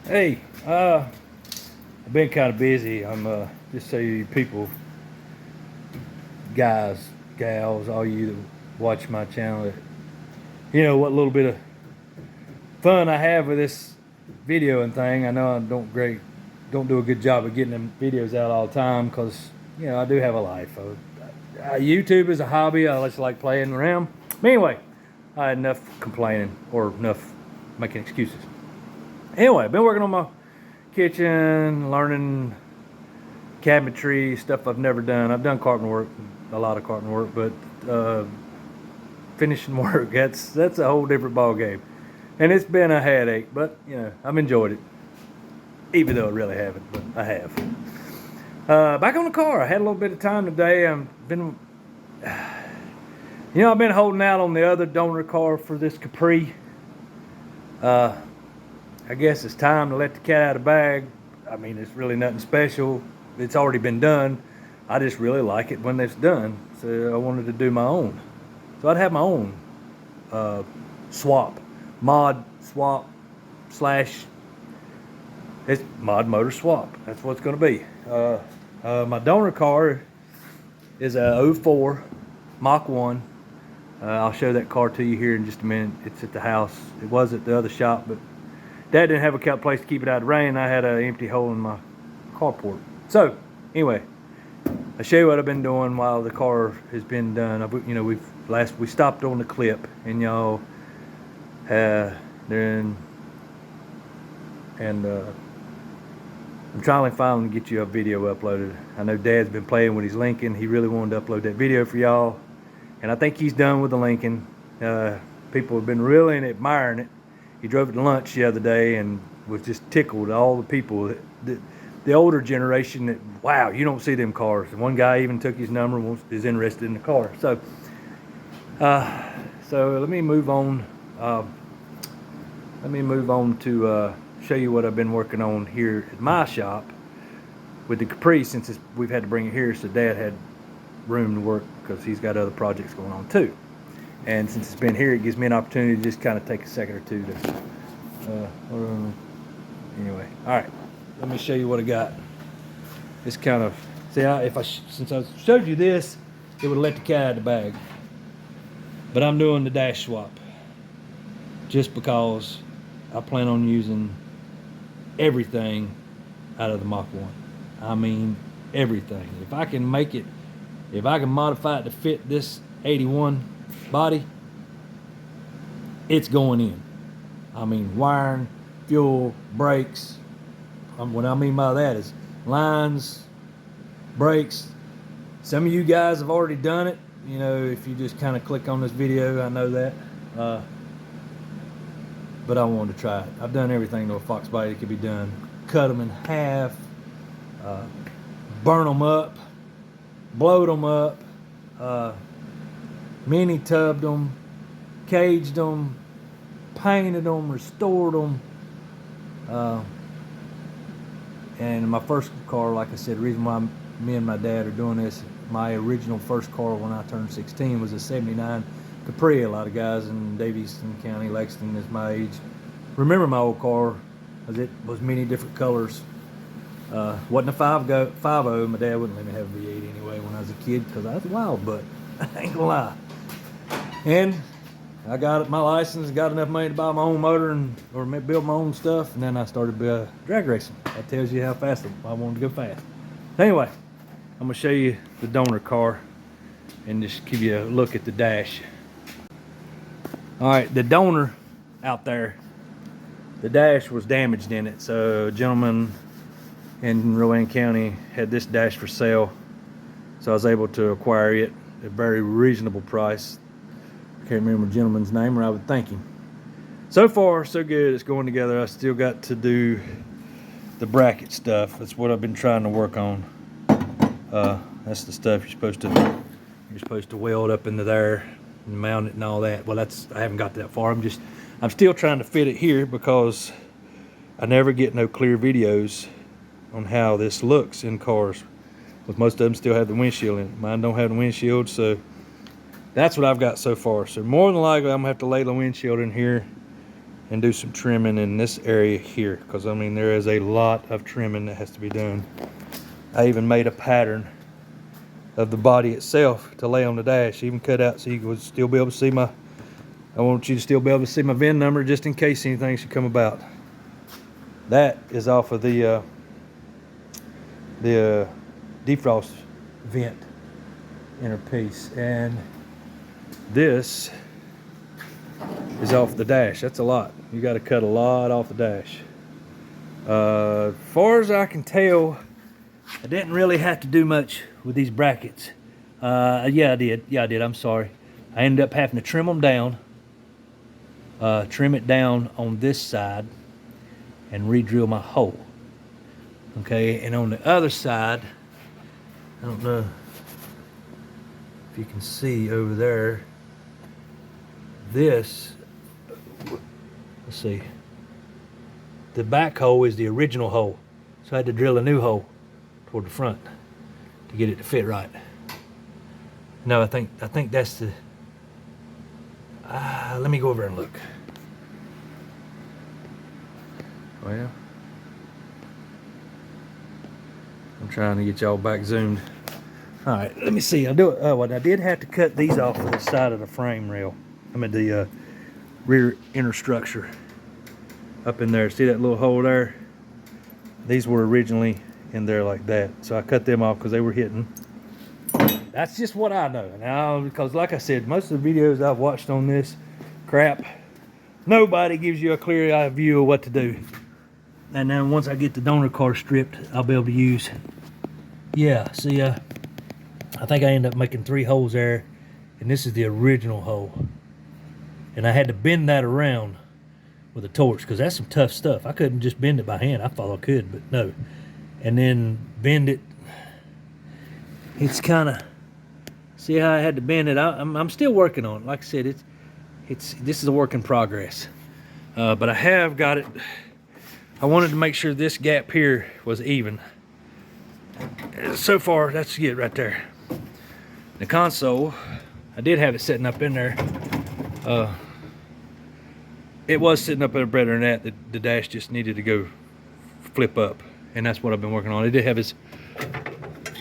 Hey, I've been kind of busy. I'm just so you people, guys, gals, all you that watch my channel, you know what little bit of fun I have with this video and thing. I know I don't do a good job of getting them videos out all the time because I do have a life. YouTube is a hobby. I just like playing around. But anyway, I had enough complaining or enough making excuses. Anyway, I've been working on my kitchen, learning cabinetry, stuff I've never done. I've done carpenter work, a lot of carpenter work, but finishing work, that's a whole different ball game. And it's been a headache, but I've enjoyed it. Even though I really haven't, but I have. Back on the car, I had a little bit of time today. I've been holding out on the other donor car for this Capri. I guess it's time to let the cat out of the bag. I mean, it's really nothing special. It's already been done. I just really like it when it's done. So I wanted to do my own. So I'd have my own mod swap slash, it's mod motor swap. That's what it's going to be. My donor car is a 04 Mach 1. I'll show that car to you here in just a minute. It's at the house. It was at the other shop, but Dad didn't have a place to keep it out of the rain. I had an empty hole in my carport. So anyway, I'll show you what I've been doing while the car has been done. We stopped on the clip, and y'all I'm trying to finally get you a video uploaded. I know Dad's been playing with his Lincoln. He really wanted to upload that video for y'all, and I think he's done with the Lincoln. People have been really admiring it. He drove it to lunch the other day and was just tickled. All the people, the older generation, that wow, you don't see them cars. And one guy even took his number and is interested in the car. So let me move on. To show you what I've been working on here at my shop with the Capri, since we've had to bring it here so Dad had room to work because he's got other projects going on too. And since it's been here, it gives me an opportunity to just kind of take a second or two to anyway. All right, let me show you what I got. This kind of, since I showed you this, it would have let the cat out of the bag. But I'm doing the dash swap just because I plan on using everything out of the Mach 1. I mean everything. If I can modify it to fit this 81 body, it's going in. I mean wiring, fuel, brakes. What I mean by that is lines, brakes. Some of you guys have already done it. If you just kind of click on this video, I know that. But I wanted to try it. I've done everything to a Fox body that could be done. Cut them in half, burn them up, blowed them up, mini tubbed them, caged them, painted them, restored them. And my first car, like I said, the reason why me and my dad are doing this, my original first car when I turned 16 was a 79 Capri. A lot of guys in Davidson County, Lexington is my age, remember my old car, because it was many different colors. Wasn't a 5.0. My dad wouldn't let me have a V8 anyway when I was a kid because I was wild, but I ain't gonna lie. And I got my license, got enough money to buy my own motor or build my own stuff, and then I started drag racing. That tells you how fast I wanted to go fast. Anyway, I'm gonna show you the donor car and just give you a look at the dash. All right, the donor out there, the dash was damaged in it. So a gentleman in Rowan County had this dash for sale. So I was able to acquire it at a very reasonable price. I can't remember the gentleman's name, or I would thank him. So far, so good. It's going together. I still got to do the bracket stuff. That's what I've been trying to work on. That's the stuff you're supposed to weld up into there and mount it and all that. Well, I haven't got that far. I'm still trying to fit it here because I never get no clear videos on how this looks in cars, because most of them still have the windshield in it. Mine don't have the windshield, so that's what I've got so far. So more than likely I'm gonna have to lay the windshield in here and do some trimming in this area here, because I mean there is a lot of trimming that has to be done. I even made a pattern of the body itself to lay on the dash, even cut out so you would still be able to see my, I want you to still be able to see my VIN number just in case anything should come about. That is off of the defrost vent inner piece, and this is off the dash. That's a lot. You got to cut a lot off the dash. As far as I can tell, I didn't really have to do much with these brackets. Yeah, I did. I'm sorry. I ended up having to trim them down, trim it down on this side, and re-drill my hole. Okay, and on the other side, I don't know if you can see over there, this, let's see, the back hole is the original hole, so I had to drill a new hole toward the front to get it to fit right. No, I think that's the, let me go over and look. Well, I'm trying to get y'all back zoomed. All right, let me see. I'll do it. Oh, well, I did have to cut these off of the side of the frame rail. I mean the rear inner structure up in there. See that little hole there? These were originally in there like that, so I cut them off because they were hitting. That's just what I know now, because like I said, most of the videos I've watched on this crap, nobody gives you a clear view of what to do. And then once I get the donor car stripped, I'll be able to use, yeah, see, I think I ended up making 3 holes there, and this is the original hole. And I had to bend that around with a torch, because that's some tough stuff. I couldn't just bend it by hand. I thought I could, but no. And then bend it. It's kind of, see how I had to bend it? I'm still working on it. Like I said, this is a work in progress. But I have got it. I wanted to make sure this gap here was even. So far, that's it right there. The console, I did have it sitting up in there. It was sitting up there better than that. The dash just needed to go flip up, and that's what I've been working on. It did have its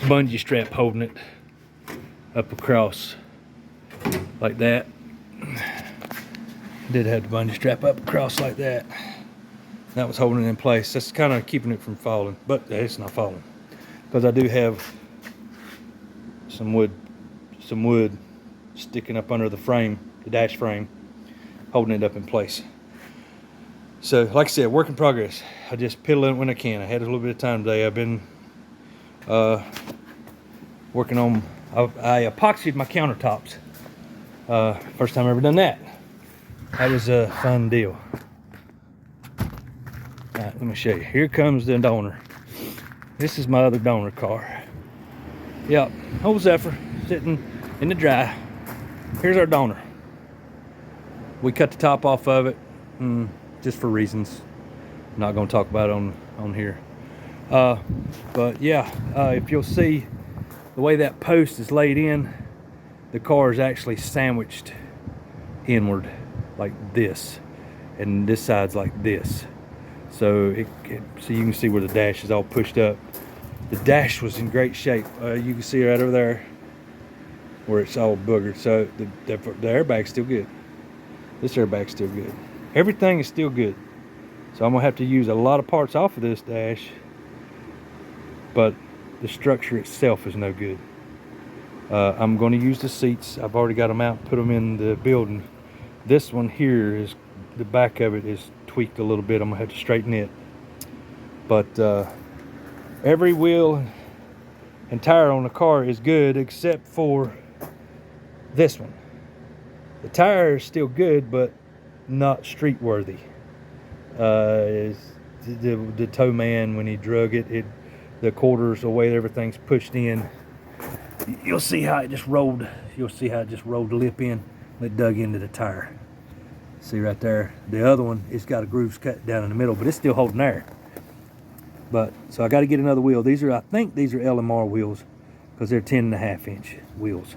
bungee strap holding it up across like that. Did have the bungee strap up across like that. That was holding it in place. That's kind of keeping it from falling, but it's not falling because I do have some wood sticking up under the frame, the dash frame, holding it up in place. So like I said, work in progress. I just piddle it when I can. I had a little bit of time today. I've been working on, I epoxied my countertops. First time I've ever done that. That was a fun deal. All right, let me show you. Here comes the donor. This is my other donor car. Yep, old Zephyr sitting in the dry. Here's our donor. We cut the top off of it just for reasons. I'm not going to talk about it on here. But yeah, if you'll see the way that post is laid in, the car is actually sandwiched inward like this, and this side's like this. So so you can see where the dash is all pushed up. The dash was in great shape. You can see right over there where it's all boogered. So the airbag's still good. This airbag's still good. Everything is still good. So I'm gonna have to use a lot of parts off of this dash, but the structure itself is no good. I'm going to use the seats. I've already got them out, put them in the building. This one here is, the back of it is tweaked a little bit. I'm gonna have to straighten it. But every wheel and tire on the car is good except for this one. The tire is still good, but not street worthy. The tow man, when he drug it, the quarters, the way everything's pushed in, you'll see how it just rolled. You'll see how it just rolled the lip in. It dug into the tire. See right there. The other one, it's got a grooves cut down in the middle, but it's still holding there. But so I got to get another wheel. These are, I think these are LMR wheels because they're 10.5-inch wheels.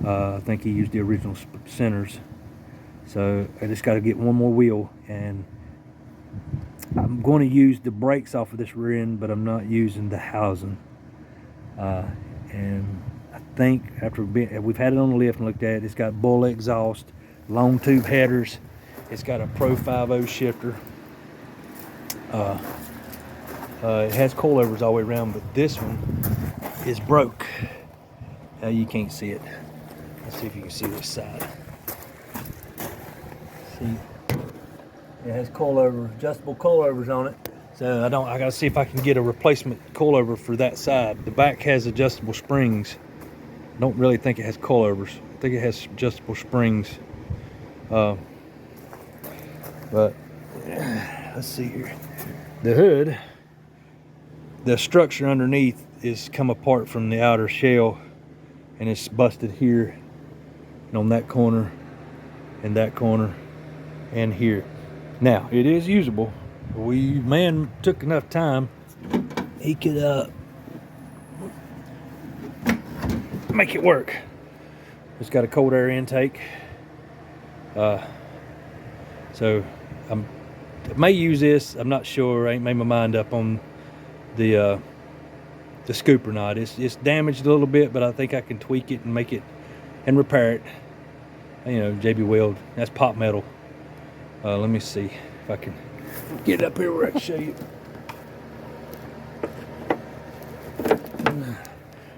I think he used the original centers. So I just got to get one more wheel, and I'm going to use the brakes off of this rear end, but I'm not using the housing. And I think after we've had it on the lift and looked at it, it's got bull exhaust, long tube headers, it's got a Pro 5.0 shifter. It has coilovers all the way around, but this one is broke. You can't see it. Let's see if you can see this side. See, it has coilover, adjustable coilovers on it. So I gotta see if I can get a replacement coilover for that side. The back has adjustable springs. I don't really think it has coilovers. I think it has adjustable springs. But let's see here. The hood, the structure underneath is come apart from the outer shell, and it's busted here and on that corner and that corner and here. Now it is usable. Man took enough time, he could make it work. It's got a cold air intake, so I may use this. I'm not sure. I ain't made my mind up on the scoop or not. It's damaged a little bit, but I think I can tweak it and make it and repair it. You know, JB Weld, that's pop metal. Let me see if I can get it up here where I can show you.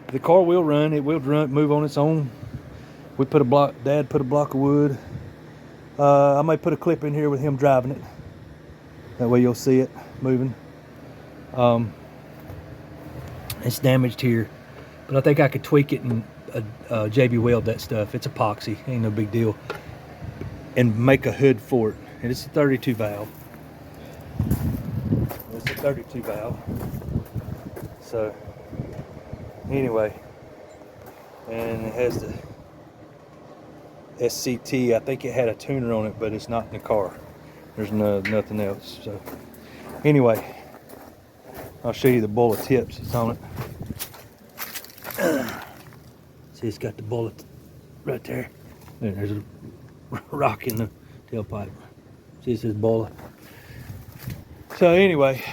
The car will run. It will move on its own. We put a block. Dad put a block of wood. I might put a clip in here with him driving it. That way you'll see it moving. It's damaged here, but I think I could tweak it and JB Weld that stuff. It's epoxy, ain't no big deal, and make a hood for it. And it's a 32 valve. It's a 32 valve. So anyway, and it has the SCT. I think it had a tuner on it, but it's not in the car. There's nothing else. So anyway, I'll show you the bullet tips that's on it. See, it's got the bullet right there. There's a rock in the tailpipe. See, it says bullet. So anyway,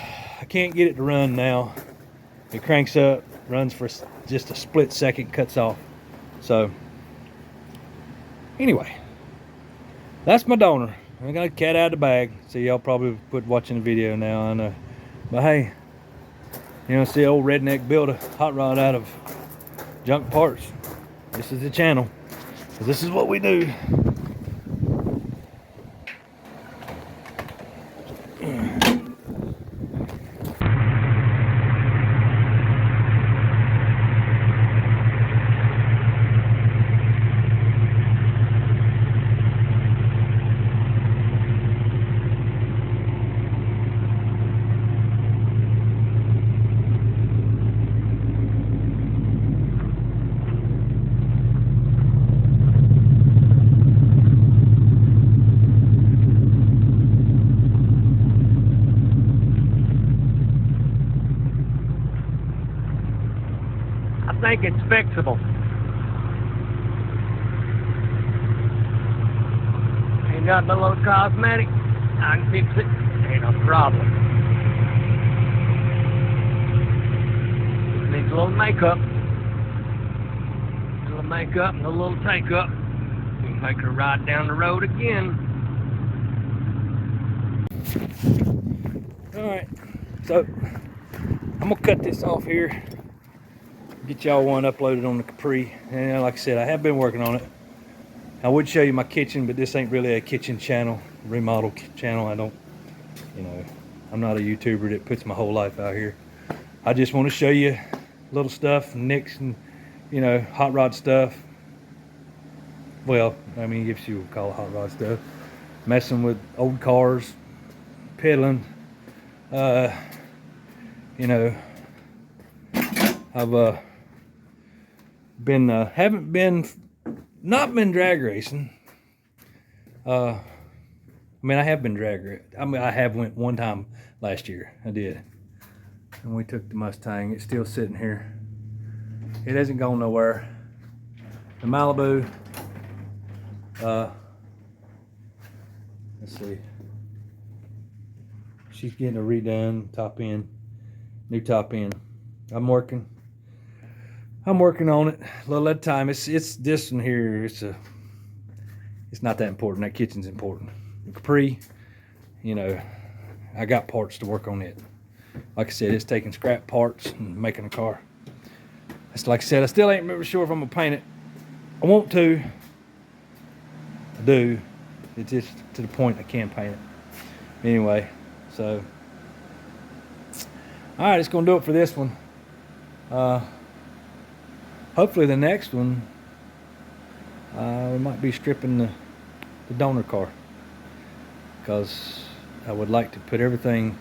I can't get it to run now. It cranks up, runs for just a split second, cuts off. So anyway, that's my donor. I got a cat out of the bag. So y'all probably quit watching the video now, I know. But hey, you know, see old redneck build a hot rod out of junk parts. This is the channel. This is what we do. I think it's fixable. Ain't got no little cosmetic. I can fix it. Ain't no problem. Needs a little makeup. A little makeup and a little take up. We can make her ride down the road again. Alright, so I'm gonna cut this off here. Get y'all one uploaded on the Capri. And like I said, I have been working on it. I would show you my kitchen, but this ain't really a kitchen channel, remodel channel. I don't, you know, I'm not a YouTuber that puts my whole life out here. I just want to show you little stuff, nicks and, you know, hot rod stuff. Well, I mean, if you would call it hot rod stuff. Messing with old cars, pedaling, you know, I've not been drag racing. I mean, I have been drag racing. I mean, I have went one time last year. I did, and we took the Mustang. It's still sitting here. It hasn't gone nowhere. The Malibu, Let's see. She's getting a redone top end, new top end. I'm working on it a little at a time. It's this one here. It's not that important. That kitchen's important. The Capri, you know, I got parts to work on it. Like I said, it's taking scrap parts and making a car. It's like I said, I still ain't really sure if I'm gonna paint it. I want to. I do. It's just to the point I can't paint it. Anyway, so all right, it's gonna do it for this one. Hopefully the next one, we might be stripping the donor car, because I would like to put everything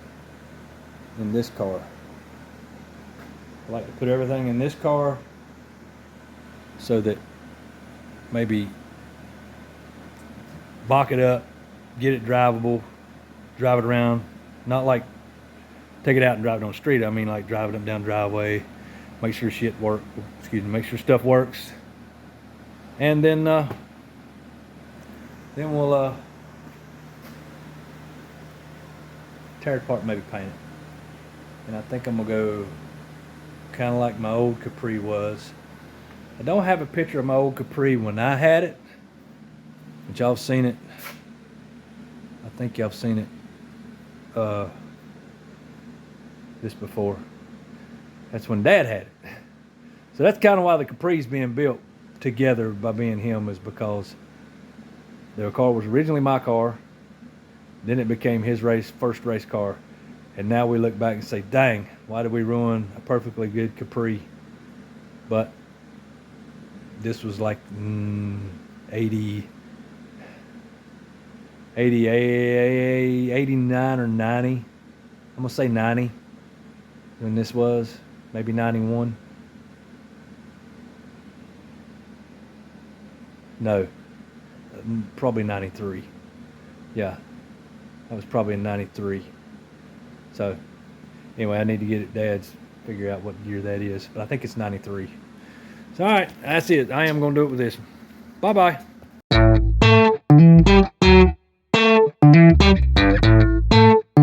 in this car. I like to put everything in this car so that maybe box it up, get it drivable, drive it around. Not like take it out and drive it on the street. I mean like drive it up down the driveway, make sure make sure stuff works. And then we'll tear it apart, maybe paint it. And I think I'm gonna go kind of like my old Capri was. I don't have a picture of my old Capri when I had it, but y'all have seen it. I think y'all have seen it this before. That's when Dad had it. So that's kind of why the Capri's being built together by being him, is because the car was originally my car, then it became his first race car, and now we look back and say, dang, why did we ruin a perfectly good Capri? But this was like 89 or 90. I'm gonna say 90 when this was, maybe 91. No, probably 93. Yeah, that was probably in 93. So anyway, I need to get it Dad's, figure out what year that is, but I think it's 93. So all right, that's it. I am gonna do it with this one. Bye bye.